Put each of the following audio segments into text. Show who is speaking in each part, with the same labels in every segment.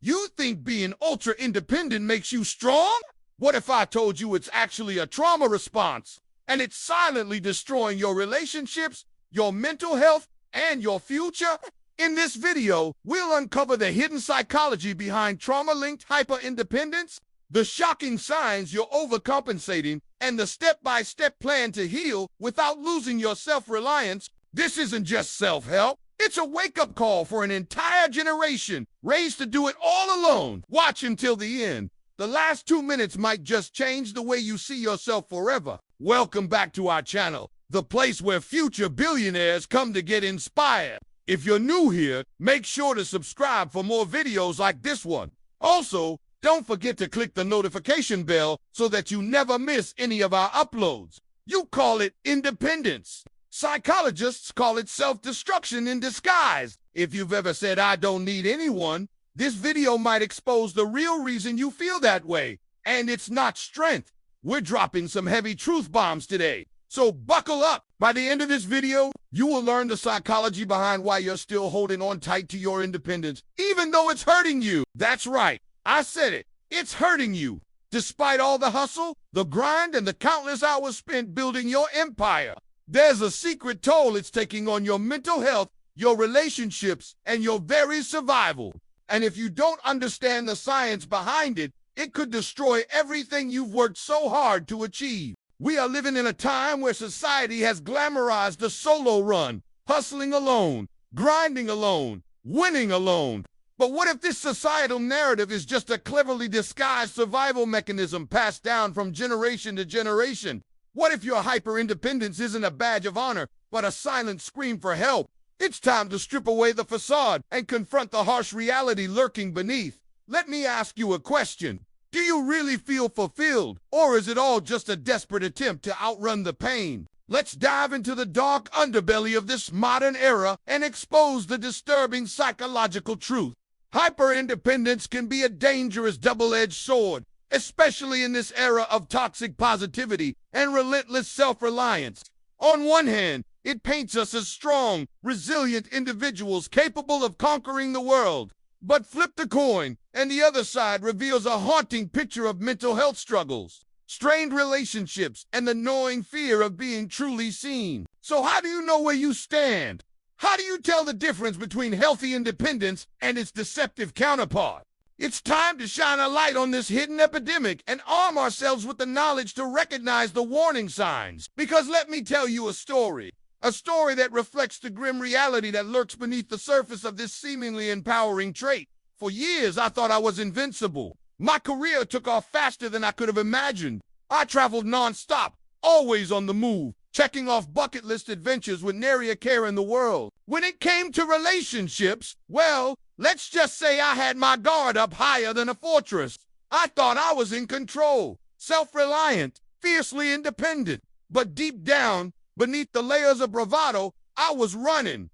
Speaker 1: You think being ultra-independent makes you strong? What if I told you it's actually a trauma response, and it's silently destroying your relationships, your mental health, and your future? In this video, we'll uncover the hidden psychology behind trauma-linked hyper-independence, the shocking signs you're overcompensating, and the step-by-step plan to heal without losing your self-reliance. This isn't just self-help. It's a wake-up call for an entire generation raised to do it all alone. Watch until the end. The last 2 minutes might just change the way you see yourself forever. Welcome back to our channel, the place where future billionaires come to get inspired. If you're new here, make sure to subscribe for more videos like this one. Also, don't forget to click the notification bell so that you never miss any of our uploads. You call it independence. Psychologists call it self-destruction in disguise. If you've ever said, "I don't need anyone," this video might expose the real reason you feel that way. And it's not strength. We're dropping some heavy truth bombs today, so buckle up. By the end of this video, you will learn the psychology behind why you're still holding on tight to your independence, even though it's hurting you. That's right, I said it. It's hurting you. Despite all the hustle, the grind, and the countless hours spent building your empire, there's a secret toll it's taking on your mental health, your relationships, and your very survival. And if you don't understand the science behind it, it could destroy everything you've worked so hard to achieve. We are living in a time where society has glamorized the solo run, hustling alone, grinding alone, winning alone. But what if this societal narrative is just a cleverly disguised survival mechanism passed down from generation to generation? What if your hyper-independence isn't a badge of honor, but a silent scream for help? It's time to strip away the facade and confront the harsh reality lurking beneath. Let me ask you a question. Do you really feel fulfilled, or is it all just a desperate attempt to outrun the pain? Let's dive into the dark underbelly of this modern era and expose the disturbing psychological truth. Hyper-independence can be a dangerous double-edged sword, especially in this era of toxic positivity and relentless self-reliance. On one hand, it paints us as strong, resilient individuals capable of conquering the world. But flip the coin, and the other side reveals a haunting picture of mental health struggles, strained relationships, and the gnawing fear of being truly seen. So how do you know where you stand? How do you tell the difference between healthy independence and its deceptive counterpart? It's time to shine a light on this hidden epidemic and arm ourselves with the knowledge to recognize the warning signs. Because let me tell you a story that reflects the grim reality that lurks beneath the surface of this seemingly empowering trait. For years, I thought I was invincible. My career took off faster than I could have imagined. I traveled nonstop, always on the move, checking off bucket list adventures with nary a care in the world. When it came to relationships, well, let's just say I had my guard up higher than a fortress. I thought I was in control, self-reliant, fiercely independent. But deep down, beneath the layers of bravado, I was running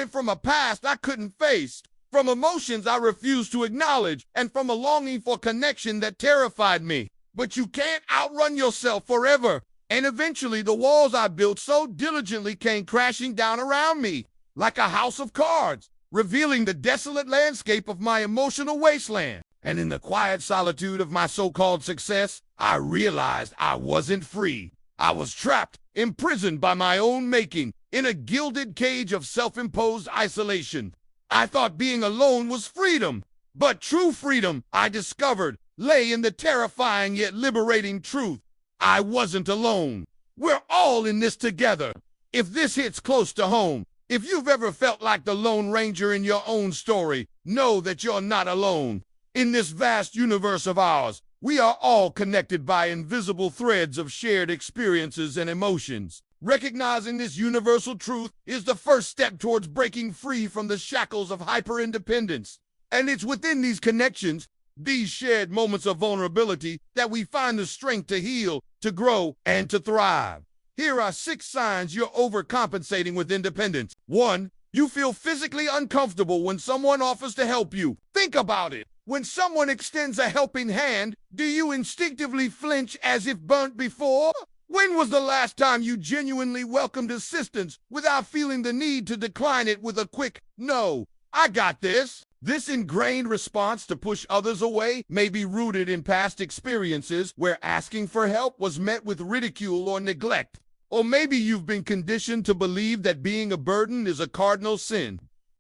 Speaker 1: from a past I couldn't face, from emotions I refused to acknowledge, and from a longing for connection that terrified me. But you can't outrun yourself forever. And eventually the walls I built so diligently came crashing down around me, like a house of cards, revealing the desolate landscape of my emotional wasteland. And in the quiet solitude of my so-called success, I realized I wasn't free. I was trapped, imprisoned by my own making, in a gilded cage of self-imposed isolation. I thought being alone was freedom, but true freedom, I discovered, lay in the terrifying yet liberating truth. I wasn't alone. We're all in this together. If this hits close to home, if you've ever felt like the Lone Ranger in your own story, know that you're not alone. In this vast universe of ours, we are all connected by invisible threads of shared experiences and emotions. Recognizing this universal truth is the first step towards breaking free from the shackles of hyper-independence. And it's within these connections, these shared moments of vulnerability, that we find the strength to heal, to grow, and to thrive. Here are 6 signs you're overcompensating with independence. 1. You feel physically uncomfortable when someone offers to help you. Think about it. When someone extends a helping hand, do you instinctively flinch as if burnt before? When was the last time you genuinely welcomed assistance without feeling the need to decline it with a quick, "No, I got this"? This ingrained response to push others away may be rooted in past experiences where asking for help was met with ridicule or neglect. Or maybe you've been conditioned to believe that being a burden is a cardinal sin.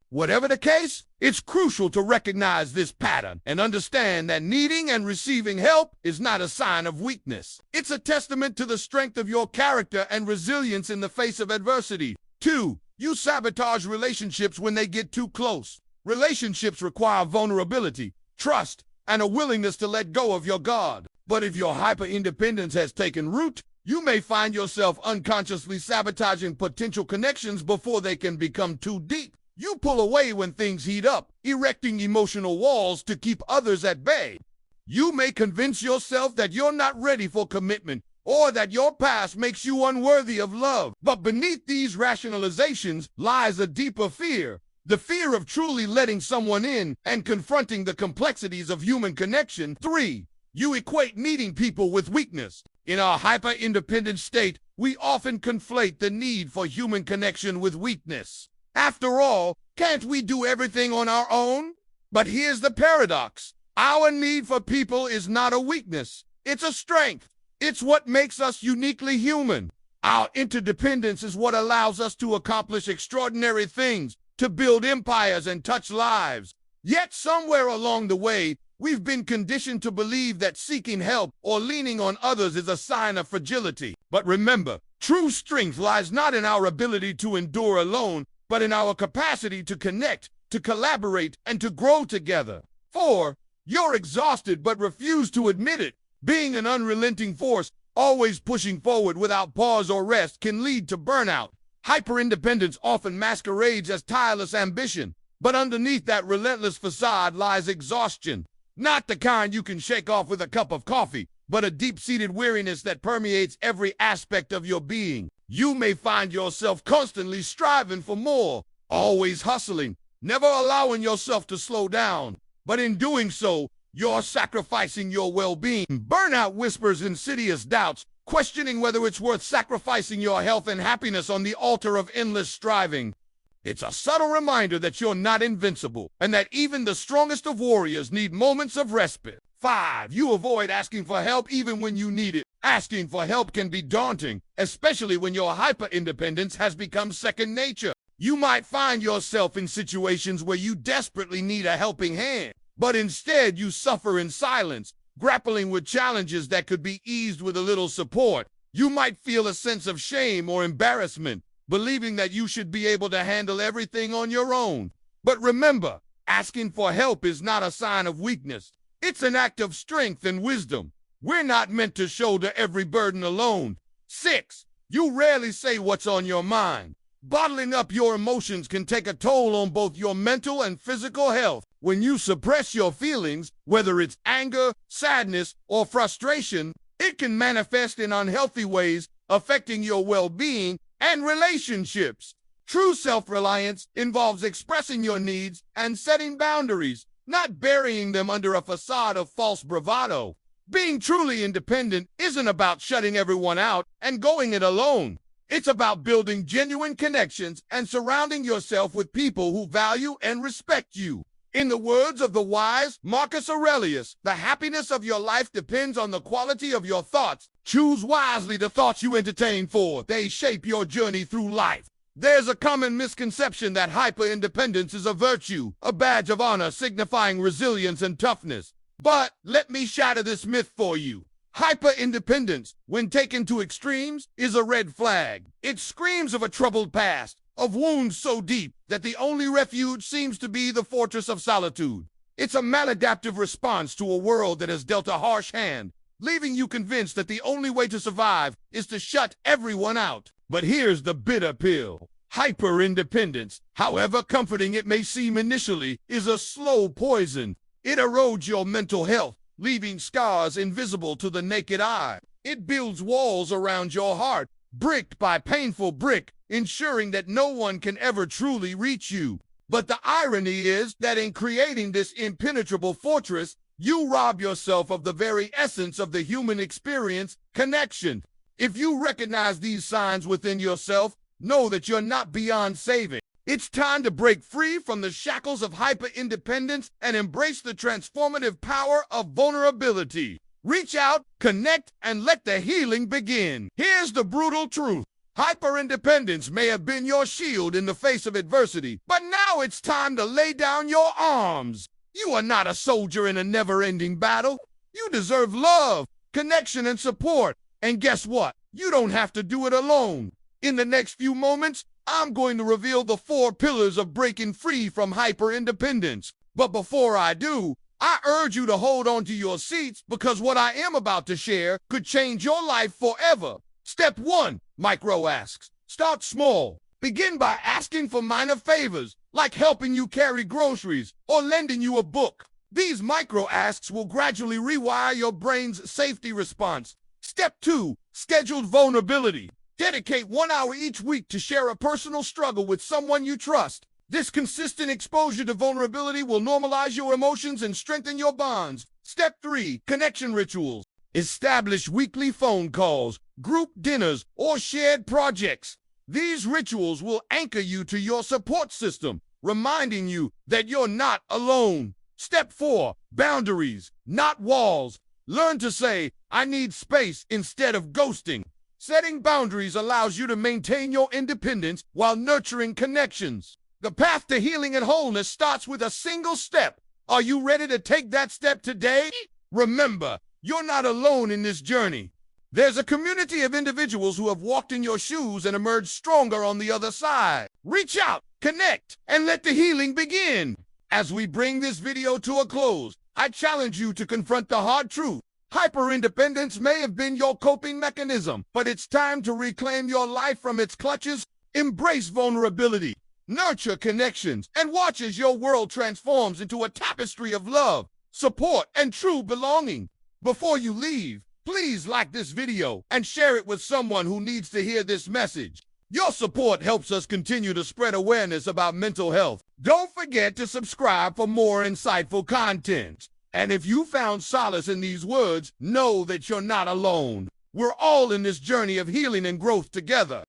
Speaker 1: Whatever the case, it's crucial to recognize this pattern and understand that needing and receiving help is not a sign of weakness. It's a testament to the strength of your character and resilience in the face of adversity. 2. You sabotage relationships when they get too close. Relationships require vulnerability, trust, and a willingness to let go of your guard. But if your hyper-independence has taken root, you may find yourself unconsciously sabotaging potential connections before they can become too deep. You pull away when things heat up, erecting emotional walls to keep others at bay. You may convince yourself that you're not ready for commitment or that your past makes you unworthy of love. But beneath these rationalizations lies a deeper fear, the fear of truly letting someone in and confronting the complexities of human connection. 3. You equate needing people with weakness. In our hyper-independent state, we often conflate the need for human connection with weakness. After all, can't we do everything on our own? But here's the paradox. Our need for people is not a weakness. It's a strength. It's what makes us uniquely human. Our interdependence is what allows us to accomplish extraordinary things, to build empires and touch lives. Yet somewhere along the way, we've been conditioned to believe that seeking help or leaning on others is a sign of fragility. But remember, true strength lies not in our ability to endure alone, but in our capacity to connect, to collaborate, and to grow together. 4. You're exhausted but refuse to admit it. Being an unrelenting force, always pushing forward without pause or rest, can lead to burnout. Hyperindependence often masquerades as tireless ambition, but underneath that relentless facade lies exhaustion. Not the kind you can shake off with a cup of coffee, but a deep-seated weariness that permeates every aspect of your being. You may find yourself constantly striving for more, always hustling, never allowing yourself to slow down. But in doing so, you're sacrificing your well-being. Burnout whispers insidious doubts, questioning whether it's worth sacrificing your health and happiness on the altar of endless striving. It's a subtle reminder that you're not invincible, and that even the strongest of warriors need moments of respite. 5. You avoid asking for help even when you need it. Asking for help can be daunting, especially when your hyper-independence has become second nature. You might find yourself in situations where you desperately need a helping hand, but instead you suffer in silence, grappling with challenges that could be eased with a little support. You might feel a sense of shame or embarrassment, believing that you should be able to handle everything on your own. But remember, asking for help is not a sign of weakness. It's an act of strength and wisdom. We're not meant to shoulder every burden alone. 6. You rarely say what's on your mind. Bottling up your emotions can take a toll on both your mental and physical health. When you suppress your feelings, whether it's anger, sadness, or frustration, it can manifest in unhealthy ways, affecting your well-being and relationships. True self-reliance involves expressing your needs and setting boundaries, not burying them under a facade of false bravado. Being truly independent isn't about shutting everyone out and going it alone. It's about building genuine connections and surrounding yourself with people who value and respect you. In the words of the wise Marcus Aurelius, the happiness of your life depends on the quality of your thoughts. Choose wisely the thoughts you entertain, for they shape your journey through life. There's a common misconception that hyper-independence is a virtue, a badge of honor signifying resilience and toughness. But let me shatter this myth for you. Hyper-independence, when taken to extremes, is a red flag. It screams of a troubled past, of wounds so deep that the only refuge seems to be the fortress of solitude. It's a maladaptive response to a world that has dealt a harsh hand, leaving you convinced that the only way to survive is to shut everyone out. But here's the bitter pill. Hyper-independence, however comforting it may seem initially, is a slow poison. It erodes your mental health, leaving scars invisible to the naked eye. It builds walls around your heart, brick by painful brick, ensuring that no one can ever truly reach you. But the irony is that in creating this impenetrable fortress, you rob yourself of the very essence of the human experience, connection. If you recognize these signs within yourself, know that you're not beyond saving. It's time to break free from the shackles of hyper-independence and embrace the transformative power of vulnerability. Reach out, connect, and let the healing begin. Here's the brutal truth. Hyper-independence may have been your shield in the face of adversity, but now it's time to lay down your arms. You are not a soldier in a never-ending battle. You deserve love, connection, and support. And guess what? You don't have to do it alone. In the next few moments, I'm going to reveal the 4 pillars of breaking free from hyper-independence. But before I do, I urge you to hold on to your seats because what I am about to share could change your life forever. Step 1, micro asks. Start small. Begin by asking for minor favors, like helping you carry groceries or lending you a book. These micro asks will gradually rewire your brain's safety response. Step 2, scheduled vulnerability. Dedicate 1 hour each week to share a personal struggle with someone you trust. This consistent exposure to vulnerability will normalize your emotions and strengthen your bonds. Step 3, connection rituals. Establish weekly phone calls, group dinners, or shared projects. These rituals will anchor you to your support system, reminding you that you're not alone. Step 4, boundaries, not walls. Learn to say, I need space instead of ghosting. Setting boundaries allows you to maintain your independence while nurturing connections. The path to healing and wholeness starts with a single step. Are you ready to take that step today? Remember, you're not alone in this journey. There's a community of individuals who have walked in your shoes and emerged stronger on the other side. Reach out, connect, and let the healing begin. As we bring this video to a close, I challenge you to confront the hard truth. Hyper-independence may have been your coping mechanism, but it's time to reclaim your life from its clutches. Embrace vulnerability, nurture connections, and watch as your world transforms into a tapestry of love, support, and true belonging. Before you leave, please like this video and share it with someone who needs to hear this message. Your support helps us continue to spread awareness about mental health. Don't forget to subscribe for more insightful content. And if you found solace in these words, know that you're not alone. We're all in this journey of healing and growth together.